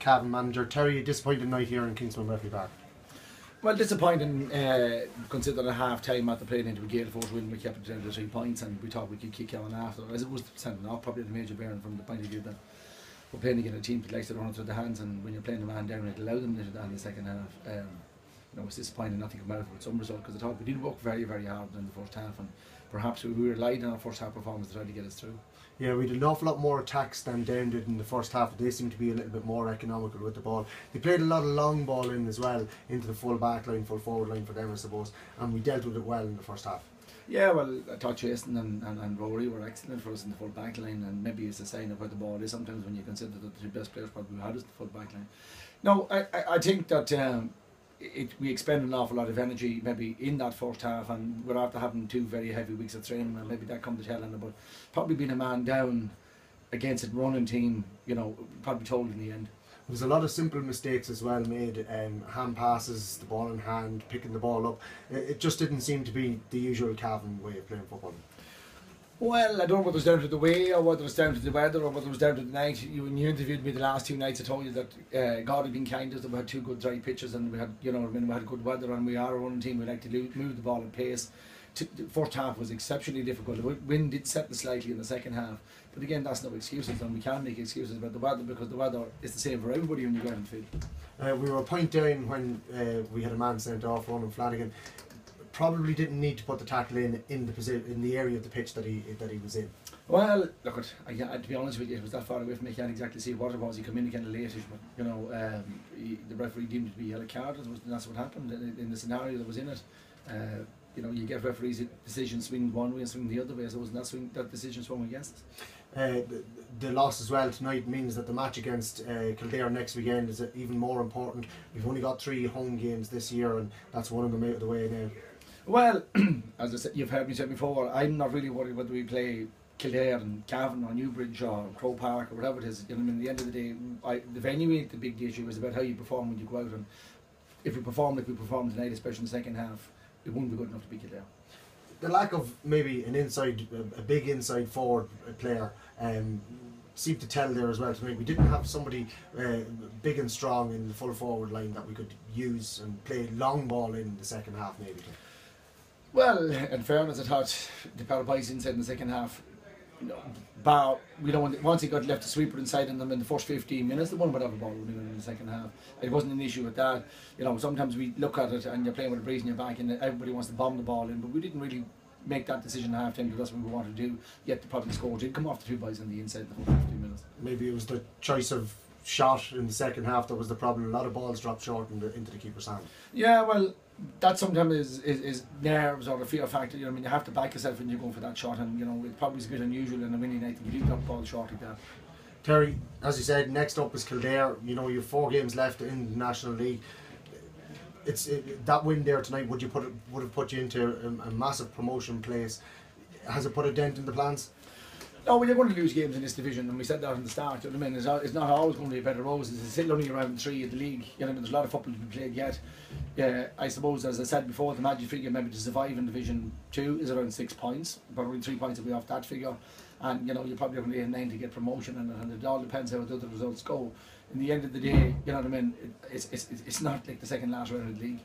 Cavan Manager Terry. A disappointing night here in Kingston Referee Park. Well, disappointing considering at half time after playing into a gale force win, we kept it down to 3 points and we thought we could kick on after. As it was sending off, probably the major bearing from the point of view that we're playing against a team that likes to run it through the hands, and when you're playing a man down, it allowed them to do that in the second half. You know, it's disappointing not to come out with some result, because I thought we did work very, very hard in the first half, and perhaps we relied on our first half performance to try to get us through. Yeah, we did an awful lot more attacks than Down did in the first half. They seemed to be a little bit more economical with the ball. They played a lot of long ball in as well, into the full back line, full forward line for them, I suppose, and we dealt with it well in the first half. Yeah, well, I thought Jason and Rory were excellent for us in the full back line, and maybe it's a sign of where the ball is sometimes when you consider that the 2 best players probably had is the full back line. No, I think that we expended an awful lot of energy maybe in that first half, and we're after having 2 very heavy weeks of training, and maybe that come to tell end, but probably being a man down against a running team, you know, probably told in the end. There was a lot of simple mistakes as well made, hand passes, the ball in hand, picking the ball up. It just didn't seem to be the usual Cavan way of playing football. Well, I don't know whether it was down to the way, or whether it was down to the weather, or whether it was down to the night. When you interviewed me the last 2 nights, I told you that God had been kind to us, that we had 2 good dry pitches, and we had, you know, we had good weather, and we are a running team. We like to move the ball at pace. The first half was exceptionally difficult. The wind did settle slightly in the second half, but again, that's no excuses, and we can't make excuses about the weather, because the weather is the same for everybody when you go out and field. We were a point down when we had a man sent off, Ronan Flanagan. Probably didn't need to put the tackle in the area of the pitch that he was in. Well, look, to be honest with you, it was that far away from me. I can't exactly see what it was. He came in kind of late, but you know, the referee deemed it to be yellow card, and that's what happened in the scenario that was in it. You know, you get referees' decisions swing one way and swing the other way, so wasn't that decision swung against us. The loss as well tonight means that the match against Kildare next weekend is even more important. We've only got 3 home games this year, and that's one of them out of the way now. Well, as I said, you've heard me say before, I'm not really worried whether we play Kildare and Cavan or Newbridge or Crow Park or whatever it is. You know, I mean, at the end of the day, the venue ain't the big issue. It's about how you perform when you go out, and if we perform like we performed tonight, especially in the second half, it wouldn't be good enough to beat Kildare. The lack of maybe a big inside forward player seemed to tell there as well tonight. We didn't have somebody big and strong in the full forward line that we could use and play long ball in the second half maybe. Well, in fairness, I thought the pair of boys inside in the second half, you know, once he got left the sweeper inside on them in the first 15 minutes, the one would have a ball in the second half. It wasn't an issue with that. You know, sometimes we look at it and you're playing with a breeze in your back and everybody wants to bomb the ball in, but we didn't really make that decision at half time, because that's what we wanted to do. Yet the probably score did come off the 2 boys on the inside the whole 15 minutes. Maybe it was the choice of shot in the second half that was the problem. A lot of balls dropped short into the keeper's hand. Yeah, well, that sometimes is nerves or a fear factor. You know, I mean, you have to back yourself when you're going for that shot, and you know, it probably is a bit unusual in a winning night to do drop ball short like that. Terry, as you said, next up is Kildare. You know, you have 4 games left in the National League. That win there tonight would have put you into a massive promotion place. Has it put a dent in the plans? No, well, you're going to lose games in this division, and we said that from the start. You know what I mean? It's not always going to be a bed of roses. It's still only around 3 in the league. You know, I mean, there's a lot of football to be played yet. I suppose, as I said before, the magic figure maybe to survive in Division 2 is around 6 points. Probably 3 points will be off that figure, and you know, you're probably going to need 9 to get promotion, and it all depends how the other results go. In the end of the day, you know what I mean? It's not like the second last round of the league.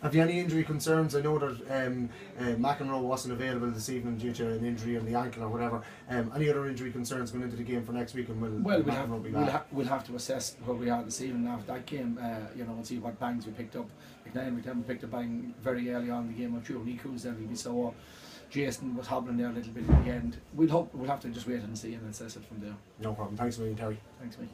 Have you any injury concerns? I know that McEnroe wasn't available this evening due to an injury on the ankle or whatever. Any other injury concerns going into the game for next week? And we'll have to assess where we are this evening after that game, you know, and see what bangs we picked up. Like we picked a bang very early on in the game. I'm sure Niku's there, he'll be sore. Jason was hobbling there a little bit at the end. We'll have to just wait and see and assess it from there. No problem. Thanks a million, Terry. Thanks, Mickey.